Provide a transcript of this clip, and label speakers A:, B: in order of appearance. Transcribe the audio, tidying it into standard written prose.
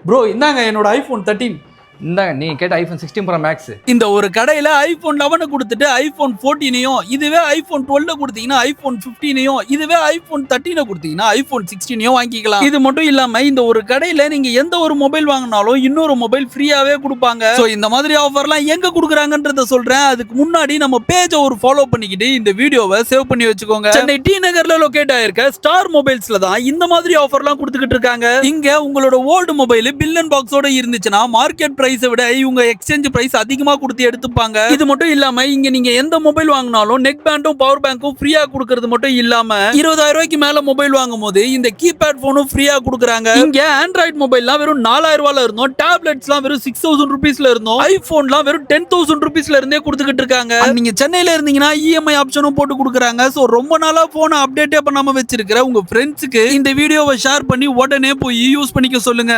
A: Bro இந்தாங்க என்னோட iPhone 13.
B: இந்தாங்க நீங்க கேட்ட ஐபோன் 16 ப்ரோ மேக்ஸ்.
A: இந்த ஒரு கடையில ஐபோன் 11 கொடுத்துட்டு ஐபோன் 14ஐயும், இதுவே ஐபோன் 12 கொடுத்தீங்கன்னா ஐபோன் 15ஐயும், இதுவே ஐபோன் 13 கொடுத்தீங்கன்னா ஐபோன் 16ஐயும் வாங்கிக்கலாம். இது மட்டும் இல்லாம இந்த ஒரு கடையில நீங்க எந்த ஒரு மொபைல் வாங்கினாலும் இன்னொரு மொபைல் ஃப்ரீயாவே கொடுப்பாங்க. சோ இந்த மாதிரி ஆஃபர்லாம் எங்க கொடுக்குறாங்கன்றத சொல்றேன். அதுக்கு முன்னாடி நம்ம பேஜை ஒரு ஃபாலோ பண்ணிக்கிட்டு இந்த வீடியோவை சேவ் பண்ணி வச்சுக்கோங்க. சென்னை டி நகர்ல லொகேட் ஆயிருக்க ஸ்டார் மொபைல்ஸ்ல தான் இந்த மாதிரி ஆஃபர்லாம் கொடுத்துக்கிட்டு இருக்காங்க. இங்க உங்களோட ஓல்டு மொபைல் பில் அண்ட் பாக்ஸோட இருந்துச்சுன்னா மார்க்கெட் பிரைஸை விட இவங்க எக்ஸ்சேஞ்ச் பிரைஸ் அதிகமா கொடுத்து எடுத்துப்பாங்க. இது மட்டும் இல்லாம இங்க நீங்க எந்த மொபைல் வாங்கினாலும் நெக் பேண்டும் பவர் பேங்கும் ஃப்ரீயா கொடுக்கிறது மட்டும் இல்லாம 20,000 ரூபாய்க்கு மேல மொபைல் வாங்கும் போது இந்த கீபேட் போனும் ஃப்ரீயா கொடுக்குறாங்க. இங்க ஆண்ட்ராய்டு மொபைல்லாம் வெறும் 4,000 ரூபாயில இருந்தோம், டேப்லெட்ஸ்லாம் வெறும் 6,000 ருபீஸ்ல இருந்தோம், ஐபோன்லாம் வெறும் 10,000 ருபீஸ்ல இருந்தே கொடுத்துக்கிட்டு இருக்காங்க. நீங்க சென்னையில இருந்தீங்கன்னா இஎம்ஐ ஆப்ஷனும் போட்டு கொடுக்குறாங்க. சோ ரொம்ப நாளா போனை அப்டேட்டே பண்ணாம வச்சிருக்கிற உங்க ஃப்ரெண்ட்ஸுக்கு இந்த வீடியோவை ஷேர் பண்ணி உடனே போய் யூஸ் பண்ணிக்க சொல்லுங்க.